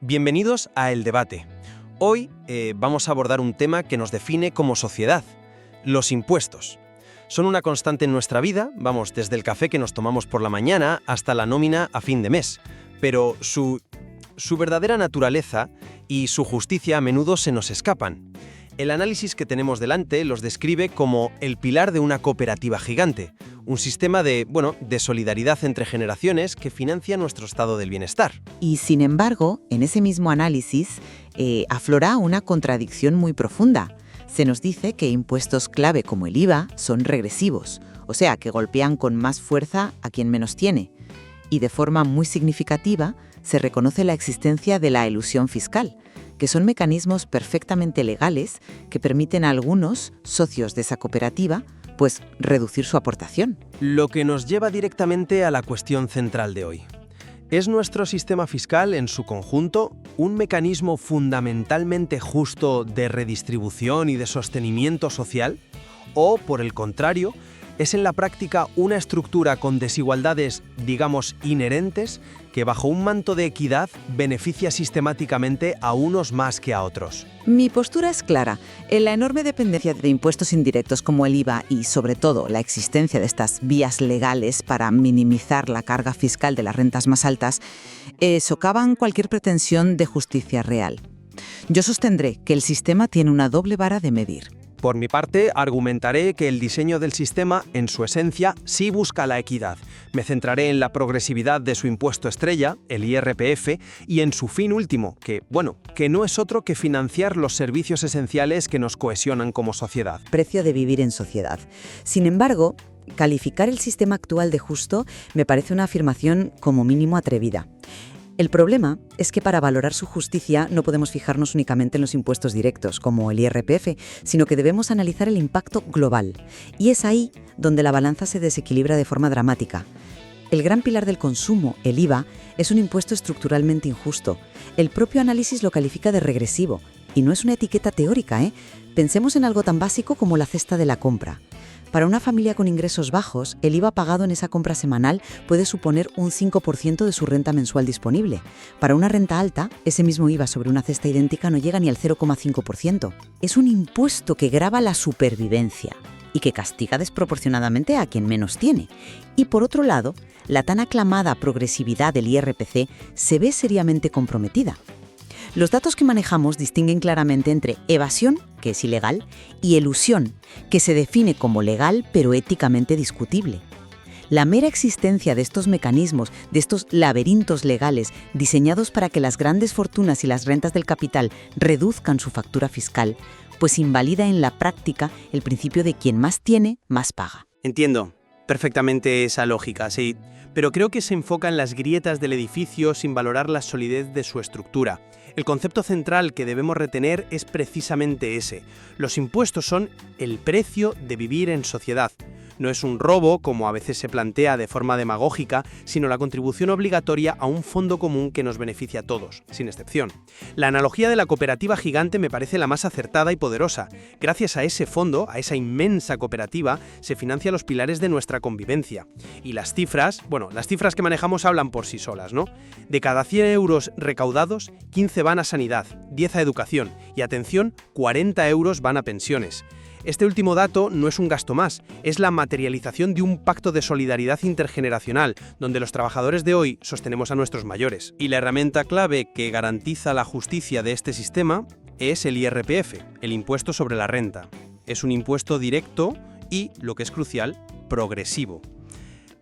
Bienvenidos a El Debate. Hoy vamos a abordar un tema que nos define como sociedad: los impuestos. Son una constante en nuestra vida, vamos, desde el café que nos tomamos por la mañana hasta la nómina a fin de mes. Pero su verdadera naturaleza y su justicia a menudo se nos escapan. El análisis que tenemos delante los describe como el pilar de una cooperativa gigante, un sistema de solidaridad entre generaciones que financia nuestro estado del bienestar. Y sin embargo, en ese mismo análisis aflora una contradicción muy profunda. Se nos dice que impuestos clave como el IVA son regresivos, o sea, que golpean con más fuerza a quien menos tiene. Y de forma muy significativa se reconoce la existencia de la elusión fiscal, que son mecanismos perfectamente legales que permiten a algunos socios de esa cooperativa pues reducir su aportación. Lo que nos lleva directamente a la cuestión central de hoy. ¿Es nuestro sistema fiscal en su conjunto un mecanismo fundamentalmente justo de redistribución y de sostenimiento social? ¿O, por el contrario, es en la práctica una estructura con desigualdades, digamos, inherentes, que bajo un manto de equidad beneficia sistemáticamente a unos más que a otros? Mi postura es clara. En la enorme dependencia de impuestos indirectos como el IVA y, sobre todo, la existencia de estas vías legales para minimizar la carga fiscal de las rentas más altas, socavan cualquier pretensión de justicia real. Yo sostendré que el sistema tiene una doble vara de medir. Por mi parte, argumentaré que el diseño del sistema, en su esencia, sí busca la equidad. Me centraré en la progresividad de su impuesto estrella, el IRPF, y en su fin último, que no es otro que financiar los servicios esenciales que nos cohesionan como sociedad. Precio de vivir en sociedad. Sin embargo, calificar el sistema actual de justo me parece una afirmación como mínimo atrevida. El problema es que para valorar su justicia no podemos fijarnos únicamente en los impuestos directos, como el IRPF, sino que debemos analizar el impacto global. Y es ahí donde la balanza se desequilibra de forma dramática. El gran pilar del consumo, el IVA, es un impuesto estructuralmente injusto. El propio análisis lo califica de regresivo. Y no es una etiqueta teórica, ¿eh? Pensemos en algo tan básico como la cesta de la compra. Para una familia con ingresos bajos, el IVA pagado en esa compra semanal puede suponer un 5% de su renta mensual disponible. Para una renta alta, ese mismo IVA sobre una cesta idéntica no llega ni al 0,5%. Es un impuesto que grava la supervivencia y que castiga desproporcionadamente a quien menos tiene. Y por otro lado, la tan aclamada progresividad del IRPC se ve seriamente comprometida. Los datos que manejamos distinguen claramente entre evasión, que es ilegal, y elusión, que se define como legal pero éticamente discutible. La mera existencia de estos mecanismos, de estos laberintos legales diseñados para que las grandes fortunas y las rentas del capital reduzcan su factura fiscal, pues invalida en la práctica el principio de quien más tiene, más paga. Entiendo perfectamente esa lógica, sí, pero creo que se enfoca en las grietas del edificio sin valorar la solidez de su estructura. El concepto central que debemos retener es precisamente ese. Los impuestos son el precio de vivir en sociedad. No es un robo, como a veces se plantea de forma demagógica, sino la contribución obligatoria a un fondo común que nos beneficia a todos, sin excepción. La analogía de la cooperativa gigante me parece la más acertada y poderosa. Gracias a ese fondo, a esa inmensa cooperativa, se financian los pilares de nuestra convivencia. Y las cifras que manejamos hablan por sí solas, ¿no? De cada 100 euros recaudados, 15 van a sanidad, 10 a educación y, atención, 40 euros van a pensiones. Este último dato no es un gasto más, es la materialización de un pacto de solidaridad intergeneracional, donde los trabajadores de hoy sostenemos a nuestros mayores. Y la herramienta clave que garantiza la justicia de este sistema es el IRPF, el impuesto sobre la renta. Es un impuesto directo y, lo que es crucial, progresivo.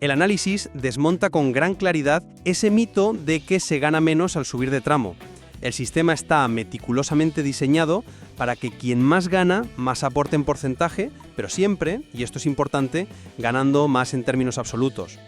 El análisis desmonta con gran claridad ese mito de que se gana menos al subir de tramo. El sistema está meticulosamente diseñado para que quien más gana, más aporte en porcentaje, pero siempre, y esto es importante, ganando más en términos absolutos.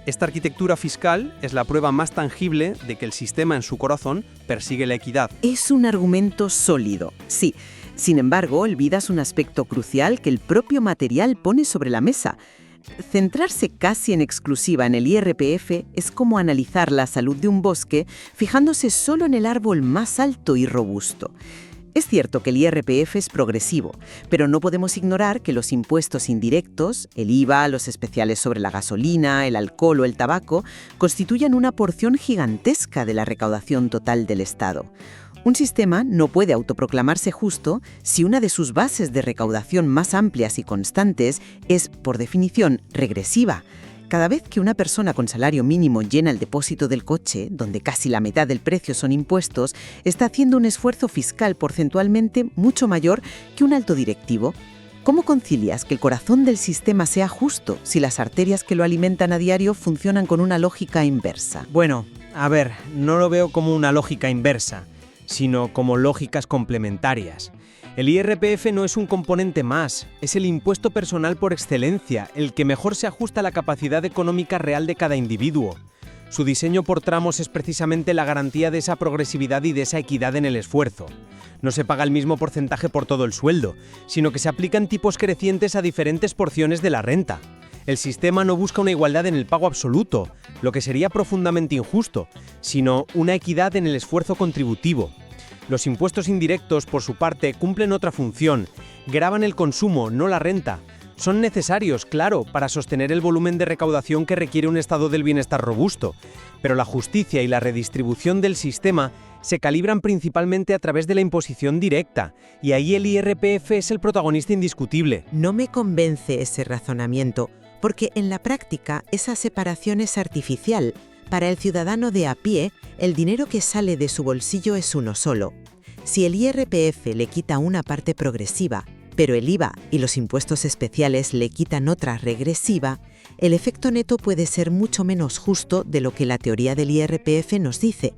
Esta arquitectura fiscal es la prueba más tangible de que el sistema en su corazón persigue la equidad. Es un argumento sólido, sí. Sin embargo, olvidas un aspecto crucial que el propio material pone sobre la mesa. Centrarse casi en exclusiva en el IRPF es como analizar la salud de un bosque fijándose solo en el árbol más alto y robusto. Es cierto que el IRPF es progresivo, pero no podemos ignorar que los impuestos indirectos, el IVA, los especiales sobre la gasolina, el alcohol o el tabaco, constituyen una porción gigantesca de la recaudación total del Estado. Un sistema no puede autoproclamarse justo si una de sus bases de recaudación más amplias y constantes es, por definición, regresiva. Cada vez que una persona con salario mínimo llena el depósito del coche, donde casi la mitad del precio son impuestos, está haciendo un esfuerzo fiscal porcentualmente mucho mayor que un alto directivo. ¿Cómo concilias que el corazón del sistema sea justo si las arterias que lo alimentan a diario funcionan con una lógica inversa? Bueno, a ver, no lo veo como una lógica inversa, sino como lógicas complementarias. El IRPF no es un componente más, es el impuesto personal por excelencia, el que mejor se ajusta a la capacidad económica real de cada individuo. Su diseño por tramos es precisamente la garantía de esa progresividad y de esa equidad en el esfuerzo. No se paga el mismo porcentaje por todo el sueldo, sino que se aplican tipos crecientes a diferentes porciones de la renta. El sistema no busca una igualdad en el pago absoluto, lo que sería profundamente injusto, sino una equidad en el esfuerzo contributivo. Los impuestos indirectos, por su parte, cumplen otra función. Gravan el consumo, no la renta. Son necesarios, claro, para sostener el volumen de recaudación que requiere un estado del bienestar robusto. Pero la justicia y la redistribución del sistema se calibran principalmente a través de la imposición directa, y ahí el IRPF es el protagonista indiscutible. No me convence ese razonamiento, porque en la práctica esa separación es artificial. Para el ciudadano de a pie, el dinero que sale de su bolsillo es uno solo. Si el IRPF le quita una parte progresiva, pero el IVA y los impuestos especiales le quitan otra regresiva, el efecto neto puede ser mucho menos justo de lo que la teoría del IRPF nos dice.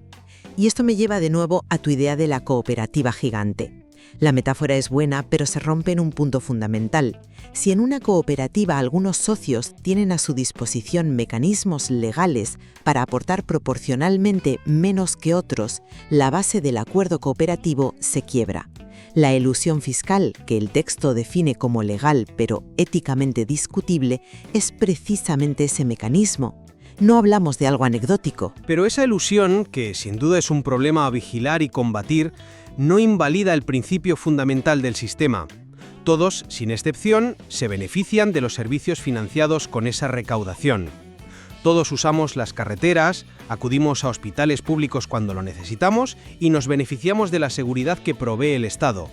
Y esto me lleva de nuevo a tu idea de la cooperativa gigante. La metáfora es buena, pero se rompe en un punto fundamental. Si en una cooperativa algunos socios tienen a su disposición mecanismos legales para aportar proporcionalmente menos que otros, la base del acuerdo cooperativo se quiebra. La elusión fiscal, que el texto define como legal pero éticamente discutible, es precisamente ese mecanismo. No hablamos de algo anecdótico. Pero esa elusión, que sin duda es un problema a vigilar y combatir, no invalida el principio fundamental del sistema. Todos, sin excepción, se benefician de los servicios financiados con esa recaudación. Todos usamos las carreteras, acudimos a hospitales públicos cuando lo necesitamos y nos beneficiamos de la seguridad que provee el Estado.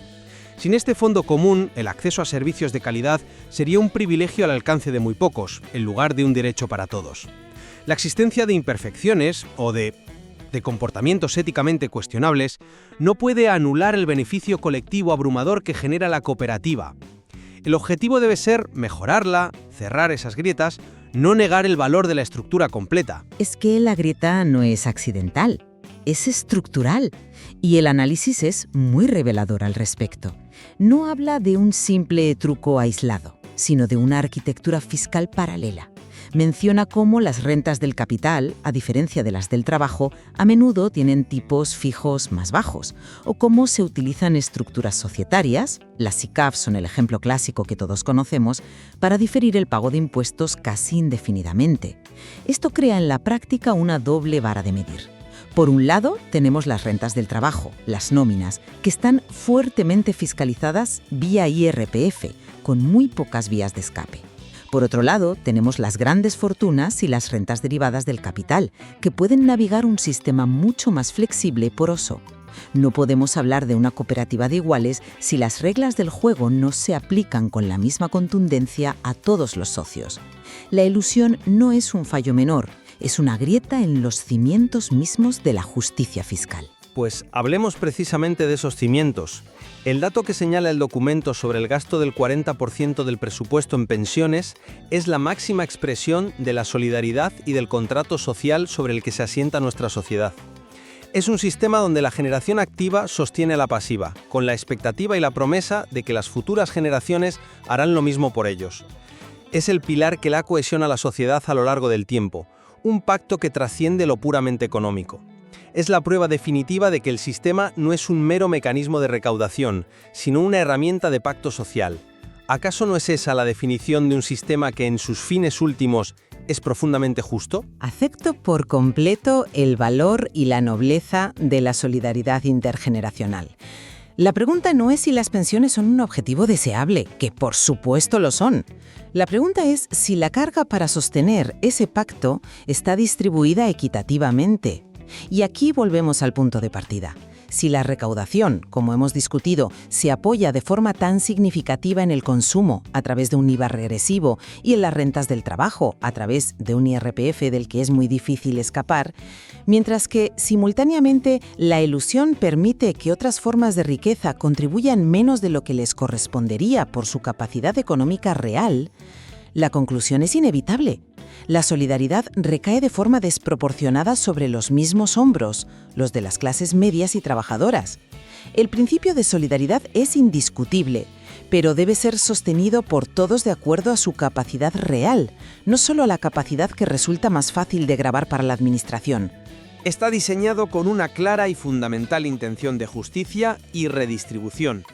Sin este fondo común, el acceso a servicios de calidad sería un privilegio al alcance de muy pocos, en lugar de un derecho para todos. La existencia de imperfecciones o de comportamientos éticamente cuestionables no puede anular el beneficio colectivo abrumador que genera la cooperativa. El objetivo debe ser mejorarla, cerrar esas grietas, no negar el valor de la estructura completa. Es que la grieta no es accidental, es estructural, y el análisis es muy revelador al respecto. No habla de un simple truco aislado, sino de una arquitectura fiscal paralela. Menciona cómo las rentas del capital, a diferencia de las del trabajo, a menudo tienen tipos fijos más bajos, o cómo se utilizan estructuras societarias, las SICAF son el ejemplo clásico que todos conocemos, para diferir el pago de impuestos casi indefinidamente. Esto crea en la práctica una doble vara de medir. Por un lado, tenemos las rentas del trabajo, las nóminas, que están fuertemente fiscalizadas vía IRPF, con muy pocas vías de escape. Por otro lado, tenemos las grandes fortunas y las rentas derivadas del capital, que pueden navegar un sistema mucho más flexible y poroso. No podemos hablar de una cooperativa de iguales si las reglas del juego no se aplican con la misma contundencia a todos los socios. La elusión no es un fallo menor, es una grieta en los cimientos mismos de la justicia fiscal. Pues hablemos precisamente de esos cimientos. El dato que señala el documento sobre el gasto del 40% del presupuesto en pensiones es la máxima expresión de la solidaridad y del contrato social sobre el que se asienta nuestra sociedad. Es un sistema donde la generación activa sostiene a la pasiva, con la expectativa y la promesa de que las futuras generaciones harán lo mismo por ellos. Es el pilar que la cohesiona a la sociedad a lo largo del tiempo, un pacto que trasciende lo puramente económico. Es la prueba definitiva de que el sistema no es un mero mecanismo de recaudación, sino una herramienta de pacto social. ¿Acaso no es esa la definición de un sistema que en sus fines últimos es profundamente justo? Acepto por completo el valor y la nobleza de la solidaridad intergeneracional. La pregunta no es si las pensiones son un objetivo deseable, que por supuesto lo son. La pregunta es si la carga para sostener ese pacto está distribuida equitativamente. Y aquí volvemos al punto de partida. Si la recaudación, como hemos discutido, se apoya de forma tan significativa en el consumo a través de un IVA regresivo y en las rentas del trabajo a través de un IRPF del que es muy difícil escapar, mientras que simultáneamente la elusión permite que otras formas de riqueza contribuyan menos de lo que les correspondería por su capacidad económica real, la conclusión es inevitable. La solidaridad recae de forma desproporcionada sobre los mismos hombros, los de las clases medias y trabajadoras. El principio de solidaridad es indiscutible, pero debe ser sostenido por todos de acuerdo a su capacidad real, no solo a la capacidad que resulta más fácil de grabar para la administración. Está diseñado con una clara y fundamental intención de justicia y redistribución.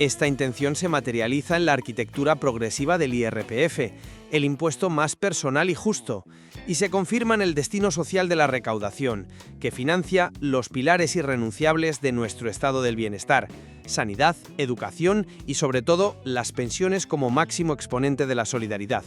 Esta intención se materializa en la arquitectura progresiva del IRPF, el impuesto más personal y justo, y se confirma en el destino social de la recaudación, que financia los pilares irrenunciables de nuestro estado del bienestar: sanidad, educación y, sobre todo, las pensiones como máximo exponente de la solidaridad.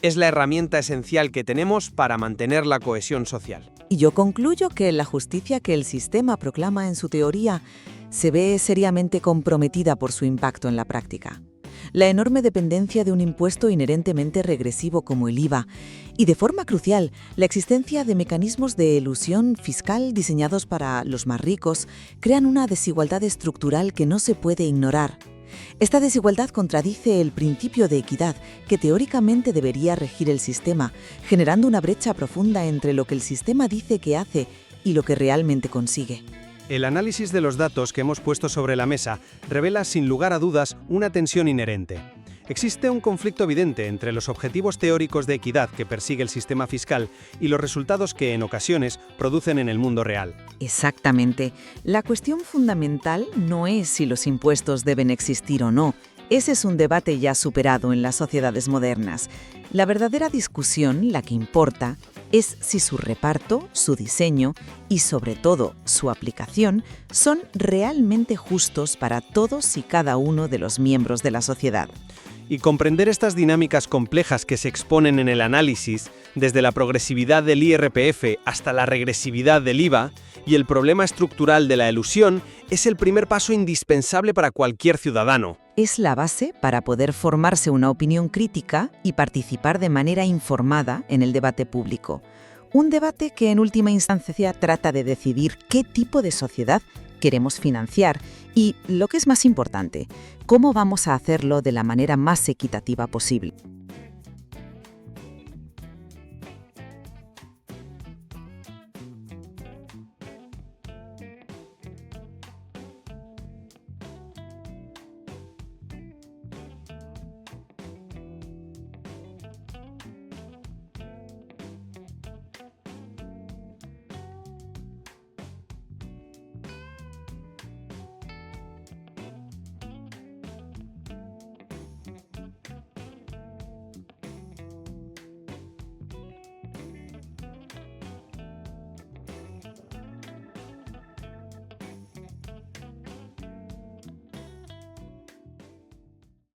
Es la herramienta esencial que tenemos para mantener la cohesión social. Y yo concluyo que la justicia que el sistema proclama en su teoría se ve seriamente comprometida por su impacto en la práctica. La enorme dependencia de un impuesto inherentemente regresivo como el IVA y, de forma crucial, la existencia de mecanismos de elusión fiscal diseñados para los más ricos crean una desigualdad estructural que no se puede ignorar. Esta desigualdad contradice el principio de equidad que teóricamente debería regir el sistema, generando una brecha profunda entre lo que el sistema dice que hace y lo que realmente consigue. El análisis de los datos que hemos puesto sobre la mesa revela sin lugar a dudas una tensión inherente. Existe un conflicto evidente entre los objetivos teóricos de equidad que persigue el sistema fiscal y los resultados que en ocasiones producen en el mundo real. Exactamente. La cuestión fundamental no es si los impuestos deben existir o no. Ese es un debate ya superado en las sociedades modernas. La verdadera discusión, la que importa, es si su reparto, su diseño y, sobre todo, su aplicación son realmente justos para todos y cada uno de los miembros de la sociedad. Y comprender estas dinámicas complejas que se exponen en el análisis, desde la progresividad del IRPF hasta la regresividad del IVA y el problema estructural de la elusión, es el primer paso indispensable para cualquier ciudadano. Es la base para poder formarse una opinión crítica y participar de manera informada en el debate público. Un debate que en última instancia trata de decidir qué tipo de sociedad queremos financiar y, lo que es más importante, cómo vamos a hacerlo de la manera más equitativa posible.